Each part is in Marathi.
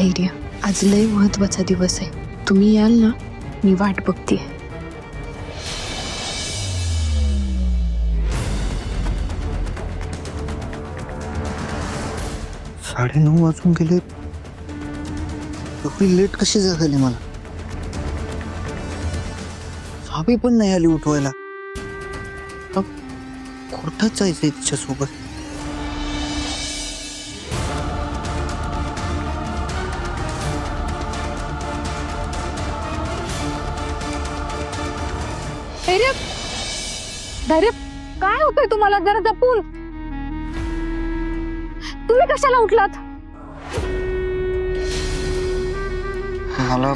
धैर्य, आज लय महत्वाचा दिवस आहे. तुम्ही याल ना, मी वाट बघते. साडे 9 वाजून गेले. एवढी लेट कशी झाली मला? साबी पण नाही आली उठवायला. कोर्टात जायचंय तिच्यासोबत. धैर्य, धैर्य, काय होतंय तुम्हाला? जरा जपून. तुम्ही कशाला उठलात? मला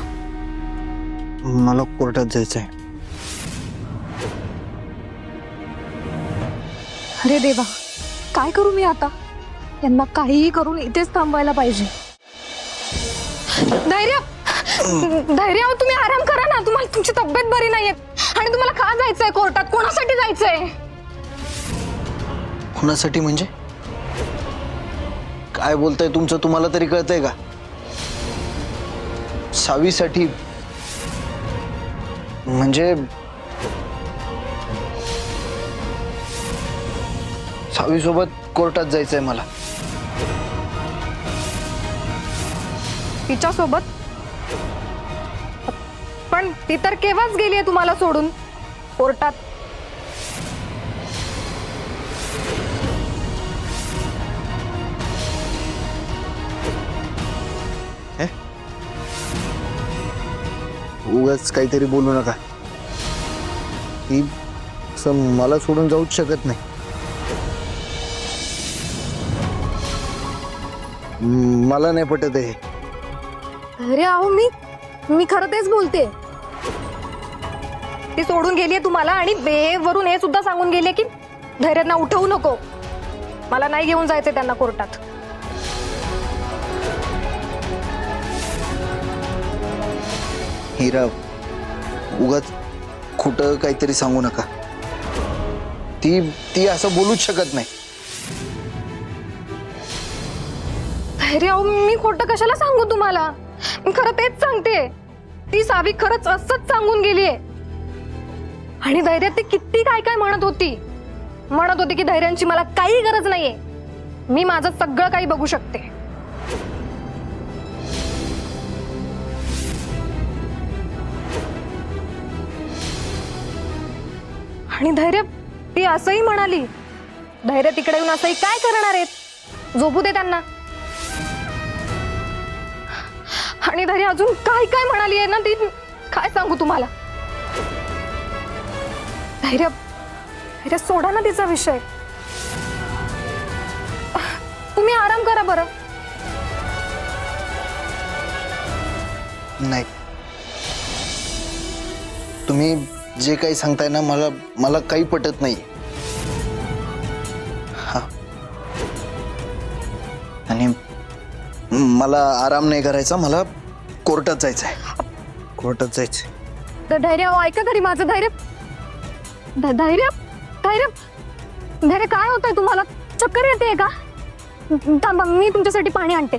मला कोर्टात जायचंय. अरे देवा, काय करू मी आता? यांना काहीही करून इथेच थांबवायला पाहिजे. धैर्य, धैर्य, अहो तुम्ही आराम करा ना. तुम्हाला तुमची तब्येत बरी नाहीये आणि तुम्हाला का जायचंय कोर्टात? कोणासाठी जायचंय? कोणासाठी म्हणजे? काय बोलताय तुमचं? तुम्हाला तरी कळतंय का? सावीसाठी. म्हणजे सावी सोबत कोर्टात जायचंय मला. तिच्या सोबत? पण ती तर केव्हाच गेलीये तुम्हाला सोडून कोर्टात. उगाच काहीतरी बोलू नका. ती असं मला सोडून जाऊच शकत नाही. मला नाही पटत हे. अरे अहो मी खरं तेच बोलते. ती सोडून गेलीये तुम्हाला आणि वरून हे सुद्धा सांगून गेले की धैर्यांना उठवू नको. मला नाही घेऊन जायचंय त्यांना कोर्टात. हिरा, उगाच खोटं काहीतरी सांगू नका. ती असं बोलूच शकत नाही. धैर्य, अहो मी खोटं कशाला सांगू तुम्हाला? मी खरं तेच सांगते. ती सावी खरंच असंच सांगून गेलीये. आणि धैर्य ती किती काय काय म्हणत होती की धैर्यांची मला काही गरज नाहीये. मी माझं सगळं काही बघू शकते. आणि धैर्य ती असंही म्हणाली, धैर्य तिकडे येऊन असंही काय करणार आहेत? झोपू दे त्यांना. आणि धैर्य अजून काय काय म्हणाली आहे ना, ती काय सांगू तुम्हाला? धैर्य, धैर्य सोडा ना तिचा विषय. तुम्ही आराम करा बरं. नाही, तुम्ही जे काही सांगताय ना, मला काही पटत नाही. हा, आणि मला आराम नाही करायचा. मला कोर्टात जायचंय. कोर्टात जायचंय. धैर्य, ऐका तरी माझं. धैर्य, धैर्य, धैर्य, धैर्य, काय होतंय तुम्हाला? चक्कर येते का? थांबा, मी तुमच्यासाठी पाणी आणते.